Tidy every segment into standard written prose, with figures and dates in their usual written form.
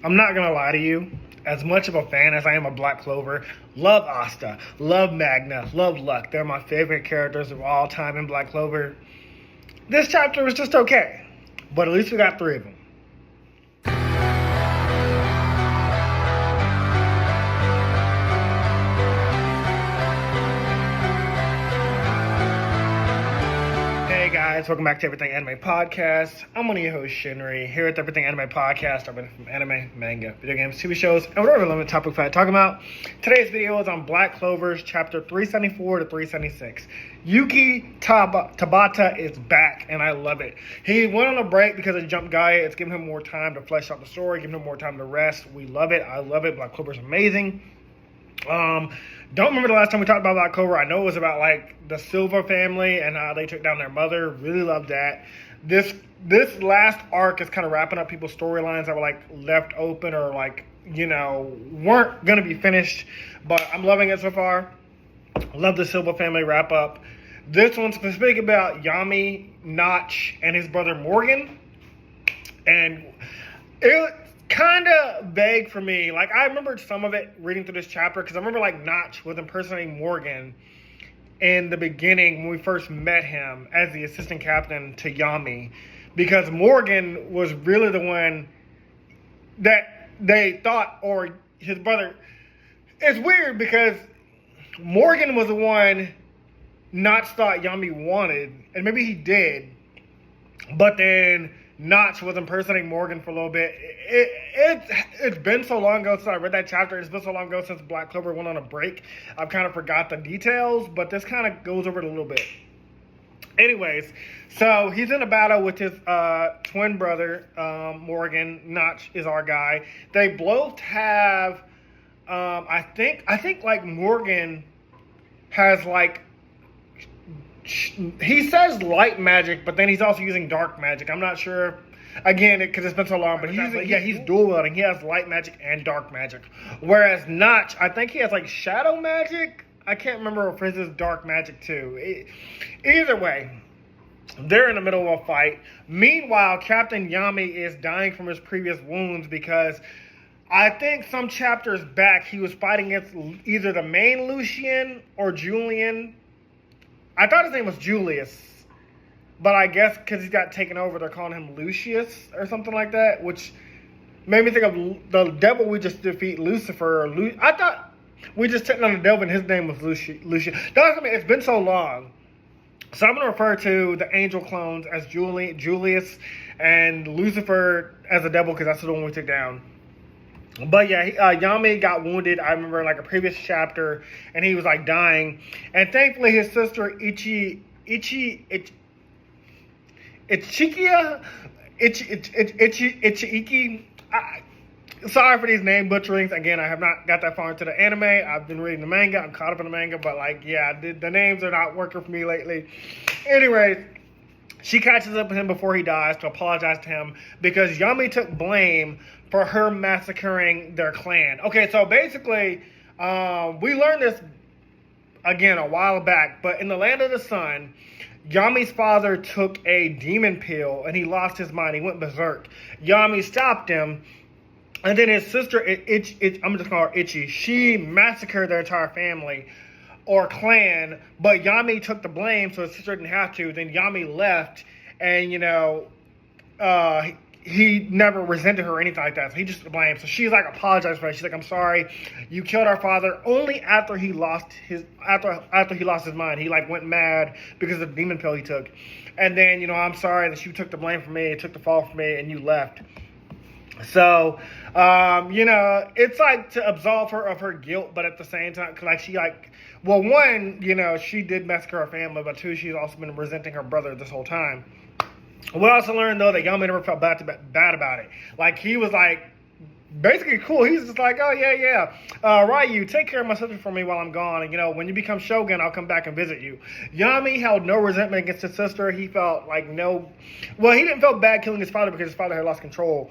I'm not gonna lie to you. As much of a fan as I am of Black Clover, love Asta, love Magna, love Luck. They're my favorite characters of all time in Black Clover. This chapter was just okay, but at least we got 3 of them. Hey guys, welcome back to Everything Anime Podcast. I'm one of your hosts, Shinry. Here at the Everything Anime Podcast, I've been from anime, manga, video games, TV shows, and whatever limited topic we're talking about. Today's video is on Black Clover's chapter 374 to 376. Yuki Tabata is back, and I love it. He went on a break because of Jump Gaia. It's giving him more time to flesh out the story, giving him more time to rest. We love it. I love it. Black Clover's amazing. Don't remember the last time we talked about Black Clover. I know it was about like the Silver family and how they took down their mother. Really loved that. This last arc is kind of wrapping up people's storylines that were like left open or like, you know, weren't gonna be finished. But I'm loving it so far. Love the Silver family wrap up. This one's specific about Yami, Nacht, and his brother Morgan. And it kind of vague for me. Like, I remembered some of it reading through this chapter because I remember like Nacht was impersonating Morgan in the beginning when we first met him as the assistant captain to Yami, because Morgan was really the one that they thought, or his brother. It's weird because Morgan was the one Nacht thought Yami wanted, and maybe he did, but then Nacht was impersonating Morgan for a little bit. It's been so long ago since I read that chapter. It's been so long ago since Black Clover went on a break. I've kind of forgot the details, but this kind of goes over it a little bit. Anyways, so he's in a battle with his twin brother, Morgan. Nacht is our guy. They both have, I think like Morgan has like, he says light magic, but then he's also using dark magic. I'm not sure, again, because it's been so long, but he's dual wielding. He has light magic and dark magic. Whereas Nacht, I think he has like shadow magic. I can't remember if his is dark magic too. Either way, they're in the middle of a fight. Meanwhile, Captain Yami is dying from his previous wounds because I think some chapters back he was fighting against either the main Lucian or Julian. I thought his name was Julius, but I guess because he's got taken over, they're calling him Lucius or something like that, which made me think of the devil we just defeat, Lucifer. I thought we just took on the devil and his name was Lucius. It's been so long. So I'm going to refer to the angel clones as Julius and Lucifer as the devil because that's the one we took down. But yeah, Yami got wounded, I remember, in like a previous chapter, and he was like dying. And thankfully his sister Ichiki, sorry for these name butcherings. Again, I have not got that far into the anime. I've been reading the manga. I'm caught up in the manga, but like, yeah, the names are not working for me lately. Anyways, she catches up with him before he dies to apologize to him because Yami took blame for her massacring their clan. Okay, so basically, we learned this, again, a while back, but in the Land of the Sun, Yami's father took a demon pill and he lost his mind. He went berserk. Yami stopped him, and then his sister, I'm just call her Ichi, she massacred their entire family or clan, but Yami took the blame, so his sister didn't have to. Then Yami left, and, you know, he never resented her or anything like that, so he just took the blame. So she's like, apologized for it. She's like, I'm sorry, you killed our father only after he lost his mind. He like went mad because of the demon pill he took. And then, you know, I'm sorry that you took the blame for me, took the fall for me, and you left. So, you know, it's like to absolve her of her guilt, but at the same time, cause like she like, well, one, you know, she did massacre her family, but two, she's also been resenting her brother this whole time. We also learned, though, that Yami never felt bad about it. Like, he was, like, basically cool. He's just like, oh, yeah. Ryu, take care of my sister for me while I'm gone. And, you know, when you become Shogun, I'll come back and visit you. Yami held no resentment against his sister. He felt like he didn't feel bad killing his father because his father had lost control.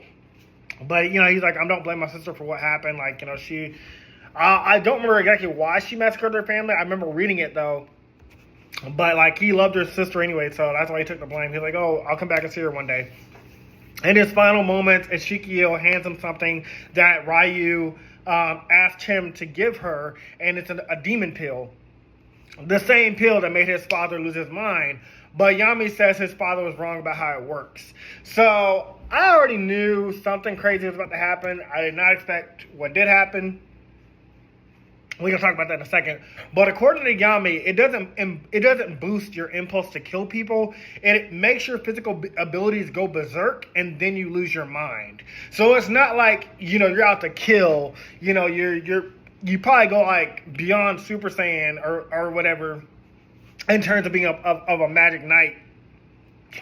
But, you know, he's like, I don't blame my sister for what happened. Like, you know, I don't remember exactly why she massacred her family. I remember reading it, though. But, like, he loved her sister anyway, so that's why he took the blame. He's like, oh, I'll come back and see her one day. In his final moments, Ezekiel hands him something that Ryu asked him to give her, and it's a demon pill. The same pill that made his father lose his mind. But Yami says his father was wrong about how it works. So I already knew something crazy was about to happen. I did not expect what did happen. We're gonna talk about that in a second. But according to Yami, it doesn't boost your impulse to kill people. It makes your physical abilities go berserk, and then you lose your mind. So it's not like you're out to kill. You probably go like beyond Super Saiyan or whatever in terms of being of a magic knight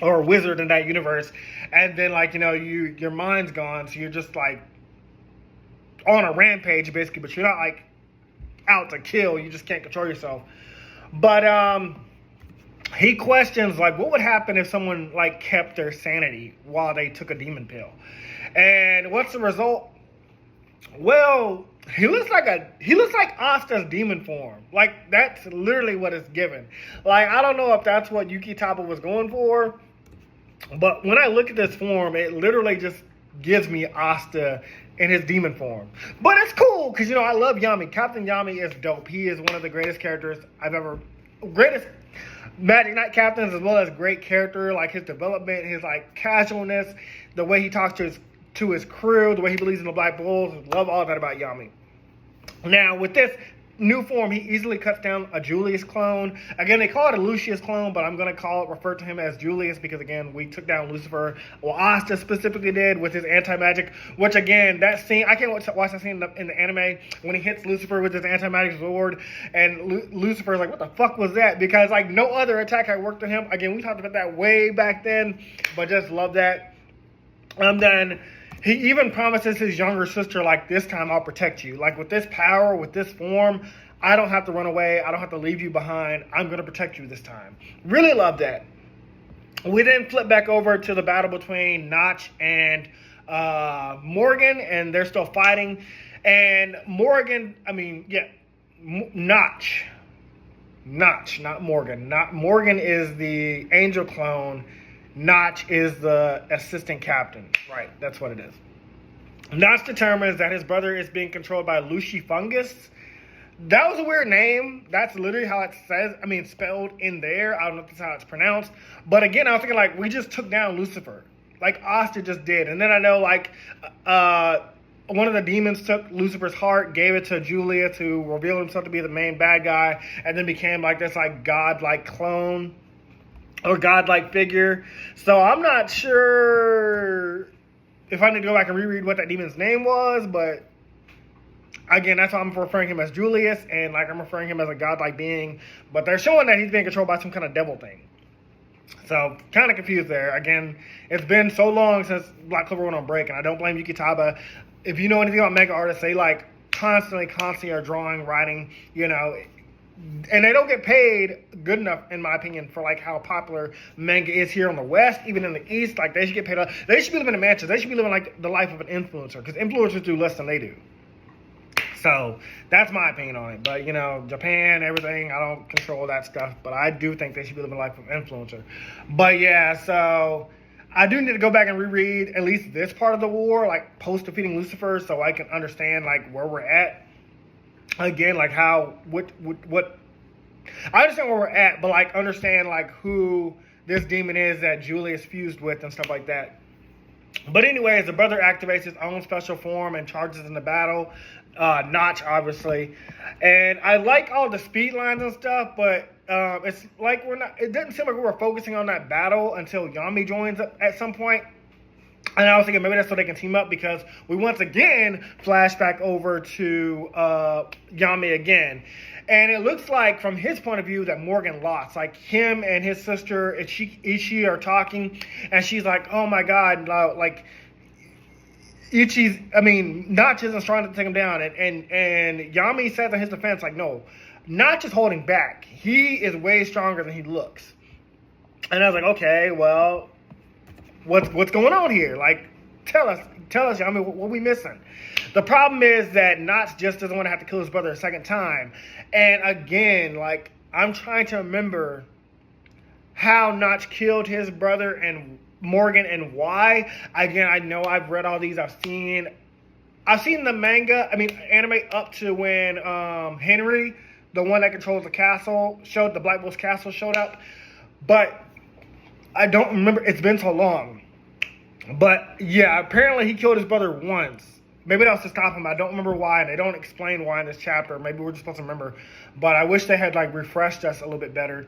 or a wizard in that universe, and then your mind's gone, so you're just like on a rampage basically, but you're not like out to kill. You just can't control yourself. But he questions like what would happen if someone like kept their sanity while they took a demon pill, and what's the result? Well, he looks like Asta's demon form. Like that's literally what it's given. Like I don't know if that's what Yuki Taba was going for, but when I look at this form, it literally just gives me Asta in his demon form. But it's cool because I love Yami. Captain Yami is dope. He is one of the greatest characters greatest Magic Knight captains, as well as great character, like his development, his like casualness, the way he talks to his crew, the way he believes in the Black Bulls. Love all that about Yami. Now with this new form, he easily cuts down a Julius clone. Again, they call it a Lucius clone, but I'm going to refer to him as Julius because, again, we took down Lucifer. Well, Asta specifically did with his anti-magic, which, again, that scene, I can't wait to watch that scene in the anime when he hits Lucifer with his anti-magic sword, and Lucifer's like, what the fuck was that? Because, like, no other attack had worked on him. Again, we talked about that way back then, but just love that. Then he even promises his younger sister, like, this time I'll protect you. Like, with this power, with this form, I don't have to run away. I don't have to leave you behind. I'm going to protect you this time. Really love that. We then flip back over to the battle between Nacht and Morgan, and they're still fighting. And Nacht, not Morgan. Morgan is the angel clone. Nacht is the assistant captain. Right, that's what it is. Nacht determines that his brother is being controlled by Lucy Fungus. That was a weird name. That's literally how it spelled in there. I don't know if that's how it's pronounced. But again, I was thinking, like, we just took down Lucifer. Like, Asta just did. And then I know, like, one of the demons took Lucifer's heart, gave it to Julia to reveal himself to be the main bad guy, and then became, like, this, like, godlike clone or godlike figure. So I'm not sure if I need to go back and reread what that demon's name was, but again, that's why I'm referring him as Julius, and like I'm referring him as a godlike being. But they're showing that he's being controlled by some kind of devil thing. So, kind of confused there. Again, it's been so long since Black Clover went on break, and I don't blame Yuki Taba. If you know anything about manga artists, they like constantly are drawing, writing, and they don't get paid good enough, in my opinion, for like how popular manga is here on the West, even in the East. Like they should get paid. They should be living in mansions. They should be living like the life of an influencer, because influencers do less than they do. So that's my opinion on it. But Japan, everything, I don't control that stuff. But I do think they should be living life of influencer. But yeah, so I do need to go back and reread at least this part of the war, like post defeating Lucifer, so I can understand like where we're at. Again, like what I understand where we're at, but like understand like who this demon is that Julius fused with and stuff like that. But anyways, the brother activates his own special form and charges in the battle. Nacht, obviously. And I like all the speed lines and stuff, but it's like it doesn't seem like we were focusing on that battle until Yami joins up at some point. And I was thinking maybe that's so they can team up, because we once again flash back over to Yami again. And it looks like, from his point of view, that Morgan lost. Like, him and his sister, Ichi, are talking, and she's like, oh my god, like, Nacht isn't strong to take him down. And Yami says in his defense, like, no, Nacht is holding back. He is way stronger than he looks. And I was like, okay, well, what's going on here? Like, tell us, Yami, what we missing? The problem is that Nacht just doesn't want to have to kill his brother a second time. And again, like, I'm trying to remember how Nacht killed his brother and Morgan and why. Again, I know I've read all these. I've seen the manga. I mean, anime up to when Henry, the one that controls the castle, the Black Wolf's castle, showed up. But I don't remember. It's been so long. But yeah, apparently he killed his brother once. Maybe that was to stop him. I don't remember why, and they don't explain why in this chapter. Maybe we're just supposed to remember. But I wish they had like refreshed us a little bit better.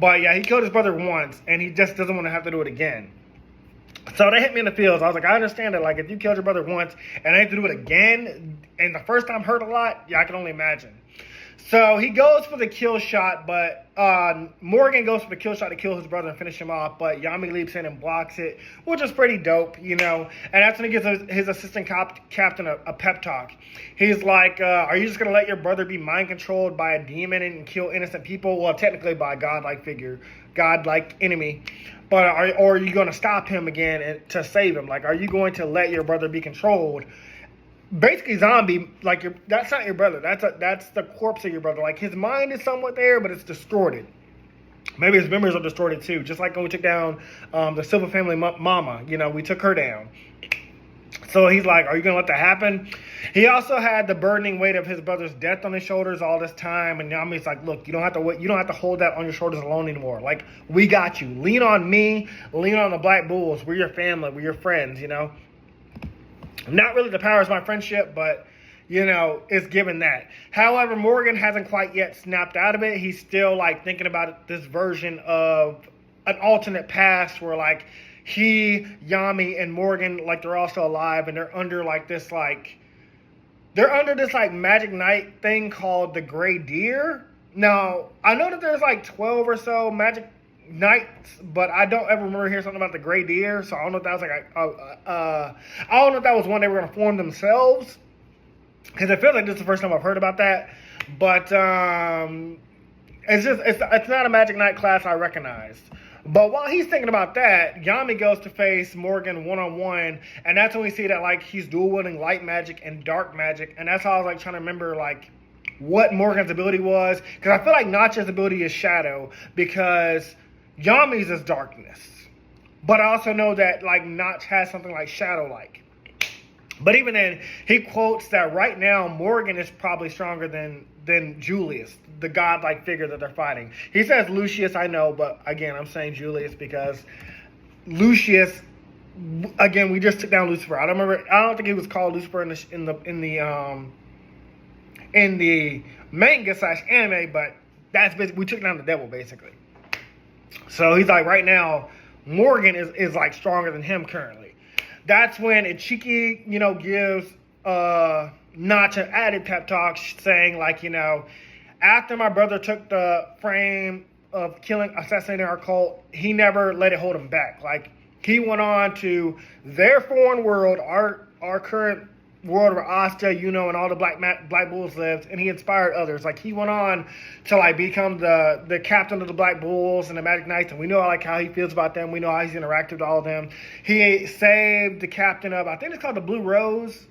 But yeah, he killed his brother once, and he just doesn't want to have to do it again. So they hit me in the feels. I was like, I understand that. Like, if you killed your brother once and they have to do it again, and the first time hurt a lot, yeah, I can only imagine. So he goes for the kill shot, but Morgan goes for the kill shot to kill his brother and finish him off, but Yami leaps in and blocks it, which is pretty dope, you know. And that's when he gives his assistant captain a pep talk. He's like, are you just going to let your brother be mind-controlled by a demon and kill innocent people? Well, technically by a godlike figure, godlike enemy. But or are you going to stop him again to save him? Like, are you going to let your brother be controlled? Basically, zombie, like, that's not your brother. That's the corpse of your brother. Like, his mind is somewhat there, but it's distorted. Maybe his memories are distorted, too. Just like when we took down the Silver family mama. You know, we took her down. So he's like, are you going to let that happen? He also had the burdening weight of his brother's death on his shoulders all this time. And Yami's like, look, you don't have to hold that on your shoulders alone anymore. Like, we got you. Lean on me. Lean on the Black Bulls. We're your family. We're your friends, you know. Not really the powers of my friendship, but, you know, it's given that. However, Morgan hasn't quite yet snapped out of it. He's still, like, thinking about this version of an alternate past where, like, he, Yami, and Morgan, like, they're all still alive, and they're under, like, this, like, magic night thing called the Gray Deer. Now, I know that there's, like, 12 or so magic nights, but I don't ever remember hearing something about the Gray Deer, so I don't know if that was like I don't know if that was one they were going to form themselves, because I feel like this is the first time I've heard about that. But it's not a Magic Night class I recognized. But while he's thinking about that, Yami goes to face Morgan one-on-one, and that's when we see that, like, he's dual-wielding light magic and dark magic, and that's how I was, like, trying to remember, like, what Morgan's ability was, because I feel like Notch's ability is shadow, because Yami's is darkness. But I also know that, like, Notch has something like shadow-like. But even then, he quotes that right now Morgan is probably stronger than Julius, the godlike figure that they're fighting. He says Lucius, I know, but again, I'm saying Julius because Lucius, again, we just took down Lucifer. I don't think he was called Lucifer in the manga / anime, but that's basically, we took down the devil basically. So he's like, right now, Morgan is like stronger than him currently. That's when Ichiki, you know, gives Notch an added pep talk saying, like, you know, after my brother took the frame of assassinating our cult, he never let it hold him back. Like, he went on to their foreign world, our current world where Asta, you know, and all the Black Bulls lived, and he inspired others. Like, he went on to, like, become the captain of the Black Bulls and the Magic Knights, and we know, like, how he feels about them. We know how he's interacted with all of them. He saved the captain of, I think it's called the Blue Rose.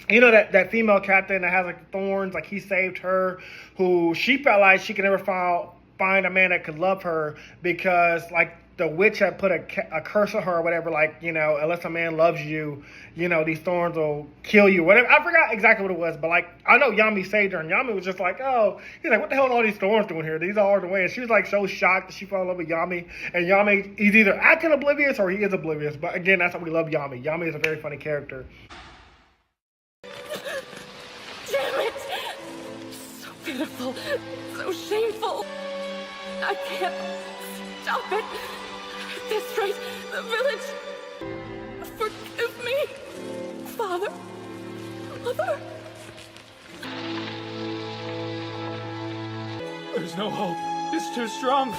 You know, that female captain that has, like, thorns. Like, he saved her, who she felt like she could never find a man that could love her because, like, the witch had put a curse on her or whatever, like, you know, unless a man loves you, you know, these thorns will kill you, whatever. I forgot exactly what it was, but, like, I know Yami saved her, and Yami was just like, oh, he's like, what the hell are all these thorns doing here? These all are the way. And she was, like, so shocked that she fell in love with Yami, and Yami, he's either acting oblivious or he is oblivious, but again, that's why we love Yami. Yami is a very funny character. Damn it! So pitiful, so shameful. I can't stop it. At this rate, the village. Forgive me, Father, Mother. There's no hope. It's too strong.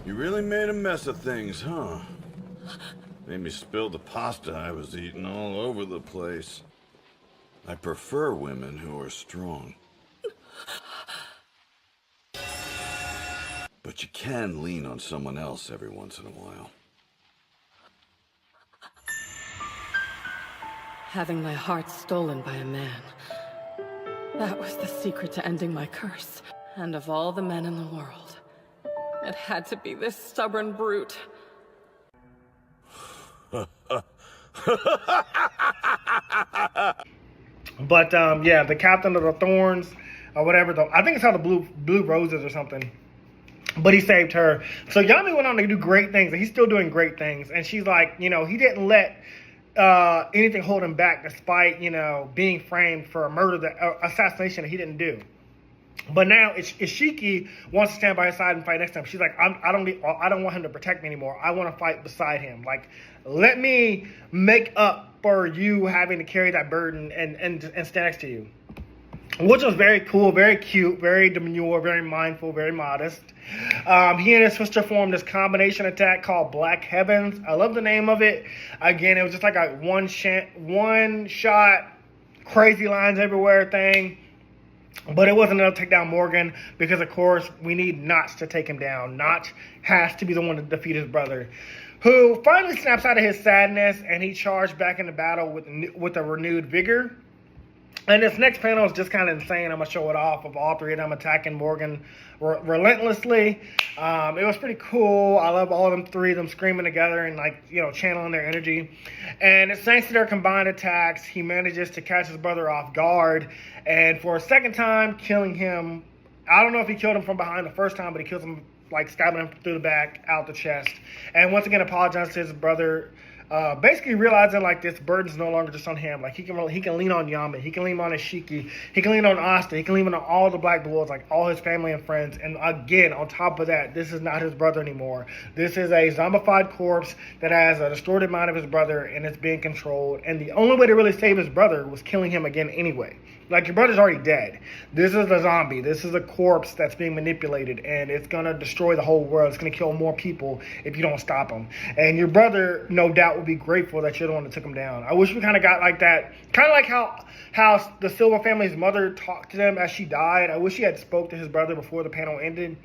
You really made a mess of things, huh? Made me spill the pasta I was eating all over the place. I prefer women who are strong. But you can lean on someone else every once in a while. Having my heart stolen by a man. That was the secret to ending my curse. And of all the men in the world, it had to be this stubborn brute. But yeah, the captain of the thorns or whatever, I think it's called the blue roses or something. But he saved her. So Yami went on to do great things, and he's still doing great things. And she's like, you know, he didn't let anything hold him back, despite, you know, being framed for a murder, assassination that he didn't do. But now Ishiki wants to stand by his side and fight next time. She's like, I don't want him to protect me anymore. I want to fight beside him. Like, let me make up for you having to carry that burden and stand next to you. Which was very cool, very cute, very demure, very mindful, very modest. He and his sister formed this combination attack called Black Heavens. I love the name of it. Again, it was just like a one shot, crazy lines everywhere thing. But it wasn't enough to take down Morgan because, of course, we need Nacht to take him down. Nacht has to be the one to defeat his brother, who finally snaps out of his sadness, and he charged back into battle with a renewed vigor. And this next panel is just kind of insane. I'm going to show it off of all three of them attacking Morgan relentlessly. It was pretty cool. I love all of them three of them screaming together and, like, you know, channeling their energy. And it's thanks to their combined attacks, he manages to catch his brother off guard. And for a second time, killing him. I don't know if he killed him from behind the first time, but he kills him, like, stabbing him through the back, out the chest. And once again, apologizes to his brother. Basically realizing, like, this burden's no longer just on him. Like, he can lean on Yami, he can lean on Ishiki, he can lean on Asta, he can lean on all the Black Dwarves, like all his family and friends. And again, on top of that, this is not his brother anymore. This is a zombified corpse that has a distorted mind of his brother, and it's being controlled. And the only way to really save his brother was killing him again anyway. Like, your brother's already dead. This is a zombie. This is a corpse that's being manipulated, and it's going to destroy the whole world. It's going to kill more people if you don't stop him. And your brother, no doubt, would be grateful that you're the one that took him down. I wish we kind of got like that. Kind of like how the Silver family's mother talked to them as she died. I wish she had spoke to his brother before the panel ended.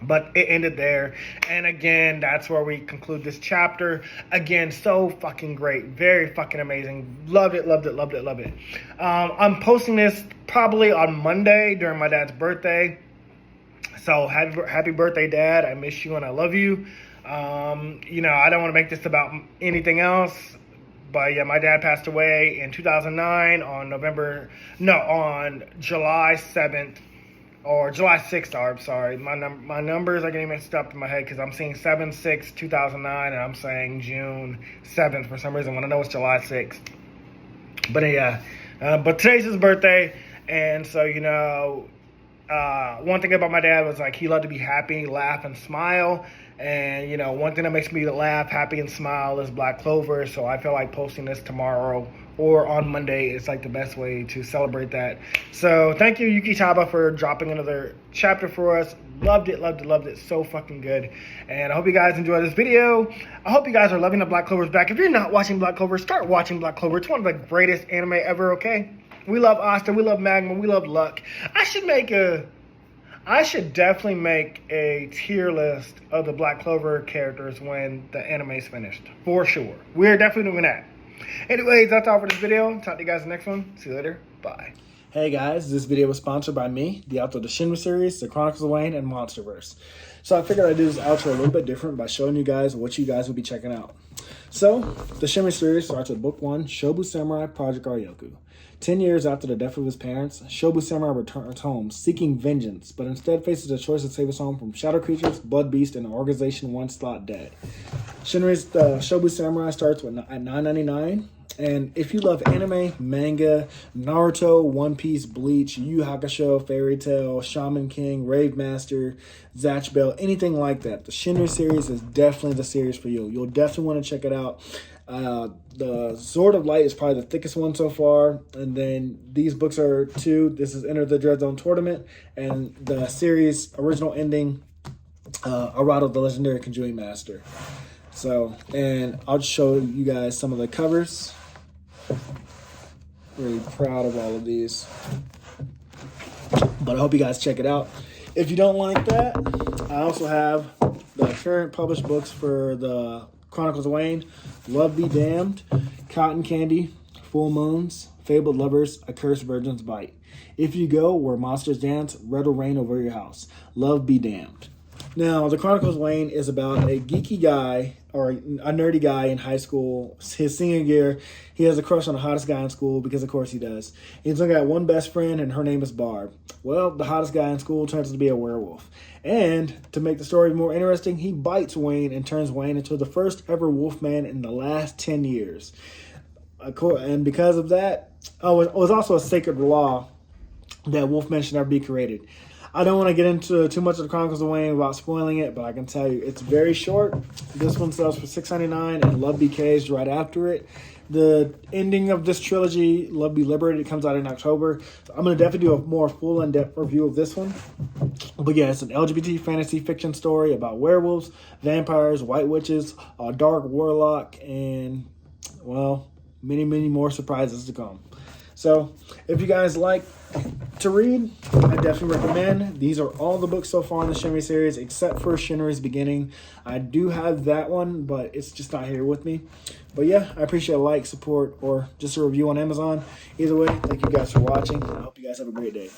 But it ended there. And again, that's where we conclude this chapter. Again, so fucking great. Very fucking amazing. Loved it, loved it, loved it, loved it. I'm posting this probably on Monday during my dad's birthday. So happy birthday, Dad. I miss you and I love you. You know, I don't want to make this about anything else. But yeah, my dad passed away in 2009 on July 7th. Or July 6th, I'm sorry. My numbers are getting mixed up in my head because I'm seeing 7/6/2009 and I'm saying June 7th for some reason when I know it's July 6th. But yeah, but today's his birthday, and so, you know, one thing about my dad was, like, he loved to be happy, laugh, and smile. And, you know, one thing that makes me laugh, happy, and smile is Black Clover. So I feel like posting this tomorrow or on Monday is, like, the best way to celebrate that. So thank you, Yuki Taba, for dropping another chapter for us. Loved it, loved it, loved it. So fucking good. And I hope you guys enjoyed this video. I hope you guys are loving the Black Clover's back. If you're not watching Black Clover, start watching Black Clover. It's one of the greatest anime ever, okay? We love Asta, we love Magma, we love Luck. I should definitely make a tier list of the Black Clover characters when the anime is finished. For sure. We're definitely doing that. Anyways, that's all for this video. Talk to you guys in the next one. See you later. Bye. Hey guys, this video was sponsored by me, the author of the Shinry series, the Chronicles of Wayne, and Monsterverse. So I figured I'd do this outro a little bit different by showing you guys what you guys will be checking out. So, the Shinry series starts with Book 1, Shobu Samurai Project Aryoku. 10 years after the death of his parents, Shobu Samurai returns home, seeking vengeance, but instead faces the choice to save his home from shadow creatures, blood beasts, and an organization once thought dead. Shinry's Shobu Samurai starts at $9.99. And if you love anime, manga, Naruto, One Piece, Bleach, Yu Yu Hakusho, Fairy Tail, Shaman King, Rave Master, Zatch Bell, anything like that, the Shinry series is definitely the series for you. You'll definitely want to check it out. The Sword of Light is probably the thickest one so far. And then these books are 2. This is Enter the Dread Zone Tournament. And the series original ending, Arado, the Legendary Conjuring Master. So, and I'll just show you guys some of the covers. Really proud of all of these. But I hope you guys check it out. If you don't like that, I also have the current published books for the Chronicles of Wayne: Love Be Damned, Cotton Candy, Full Moons, Fabled Lovers, A Cursed Virgin's Bite, If You Go Where Monsters Dance, Red Will Rain Over Your House, Love Be Damned. Now, the Chronicles of Wayne is about a geeky guy, or a nerdy guy in high school. His senior year, he has a crush on the hottest guy in school, because of course he does. He's only got one best friend, and her name is Barb. Well, the hottest guy in school turns out to be a werewolf. And to make the story more interesting, he bites Wayne and turns Wayne into the first ever wolfman in the last 10 years. And because of that, it was also a sacred law that wolfmen should never be created. I don't want to get into too much of the Chronicles of Wayne without spoiling it, but I can tell you it's very short. This one sells for $6.99, and Love Be Caged right after it. The ending of this trilogy, Love Be Liberated, comes out in October. So I'm going to definitely do a more full in-depth review of this one. But yeah, it's an LGBT fantasy fiction story about werewolves, vampires, white witches, a dark warlock, and, well, many, many more surprises to come. So if you guys like to read, I definitely recommend. These are all the books so far in the Shinry series, except for Shinry's Beginning. I do have that one, but it's just not here with me. But yeah, I appreciate a like, support, or just a review on Amazon. Either way, thank you guys for watching. I hope you guys have a great day.